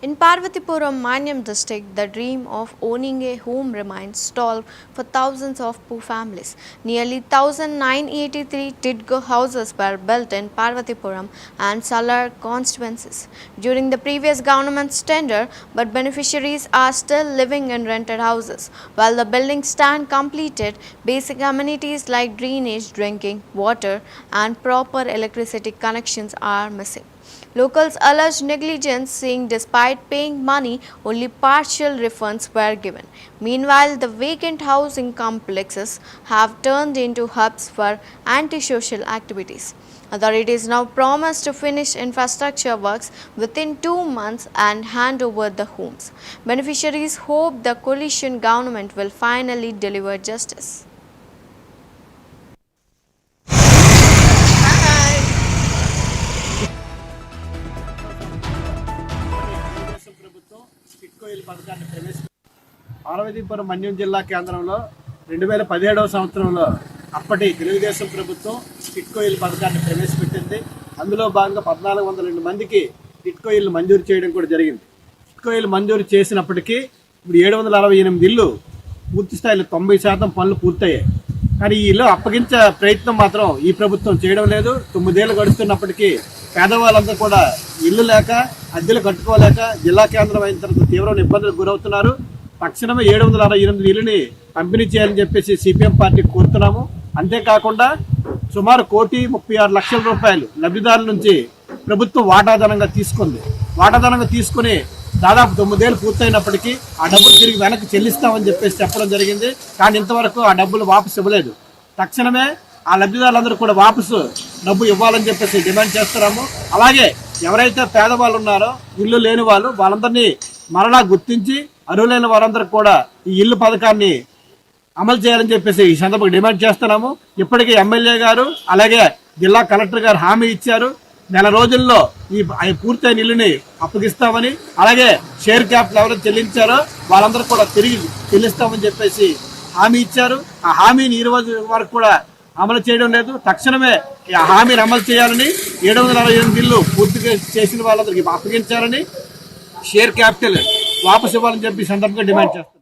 In Parvatipuram, Manyam district, the dream of owning a home remains stalled for thousands of poor families. Nearly 1,983 Tidco houses were built in Parvatipuram and Salar constituencies during the previous government's tender, but beneficiaries are still living in rented houses. While the buildings stand completed, basic amenities like drainage, drinking water, and proper electricity connections are missing. Locals allege negligence, saying despite paying money, only partial refunds were given. Meanwhile, the vacant housing complexes have turned into hubs for antisocial activities. Authorities now promise to finish infrastructure works within 2 months and hand over the homes. Beneficiaries hope the coalition government will finally deliver justice. Parvathipuram Manyam జిల్లా కేంద్రంలో 2017వ సంవత్సరంలో అప్పటి తెలుగుదేశం ప్రభుత్వం టిట్కో ఇల్లు పథకాన్ని ప్రవేశపెట్టింది. అందులో భాగంగా 1402 మందికి టిట్కో ఇల్లు మంజూరు చేయడం కూడా జరిగింది. టిట్కో ఇల్లు మంజూరు చేసినప్పటికీ ఇప్పుడు 768 ఇల్లు పూర్తి స్థాయిలో 90% పనులు పూర్తయ్యాయి. కానీ ఈ ఇల్లు అప్పగించే ప్రయత్నం మాత్రం ఈ ప్రభుత్వం చేయడం లేదు. 9 ఏళ్ళు గడుస్తున్నప్పటికీ పేదవాళ్ళంతా కూడా ఇల్లు లేక, అద్దెలు కట్టుకోలేక జిల్లా కేంద్రం అయిన తర్వాత తీవ్రమైన ఇబ్బందులకు గురవుతున్నారు. తక్షణమే 768 ఇల్లుని పంపిణీ చేయాలని చెప్పేసి సిపిఎం పార్టీ కోరుతున్నాము. అంతేకాకుండా సుమారు 1,36,00,000 రూపాయలు లబ్ధిదారుల నుంచి ప్రభుత్వం వాటాధనంగా తీసుకుంది. వాటాధనంగా తీసుకుని దాదాపు 9 ఏళ్ళు పూర్తయినప్పటికీ ఆ డబ్బులు తిరిగి వెనక్కి చెల్లిస్తామని చెప్పేసి చెప్పడం జరిగింది. కానీ ఇంతవరకు ఆ డబ్బులు వాపసు ఇవ్వలేదు. తక్షణమే ఆ లబ్ధిదారులందరూ కూడా వాపసు డబ్బు ఇవ్వాలని చెప్పేసి డిమాండ్ చేస్తున్నాము. అలాగే ఎవరైతే పేదవాళ్ళు ఉన్నారో, ఇల్లు లేని వాళ్ళందరినీ మరలా గుర్తించి అర్హులైన వారందరూ కూడా ఈ ఇల్లు పథకాన్ని అమలు చేయాలని చెప్పేసి ఈ సందర్భంగా డిమాండ్ చేస్తున్నాము. ఇప్పటికే ఎమ్మెల్యే గారు అలాగే జిల్లా కలెక్టర్ గారు హామీ ఇచ్చారు. నెల రోజుల్లో ఈ పూర్తయిన ఇల్లుని అప్పగిస్తామని, అలాగే షేర్ క్యాపిటల్ ఎవరైతే చెల్లించారో వాళ్ళందరూ కూడా తిరిగి చెల్లిస్తామని చెప్పేసి హామీ ఇచ్చారు. ఆ హామీని ఈ రోజు వరకు కూడా అమలు చేయడం లేదు. తక్షణమే ఆ హామీని అమలు చేయాలని, 768 ఇల్లు పూర్తిగా చేసిన వాళ్ళందరికీ అప్పగించాలని, షేర్ క్యాపిటల్ వాపసు ఇవ్వాలని చెప్పి సందర్భంగా డిమాండ్ చేస్తారు.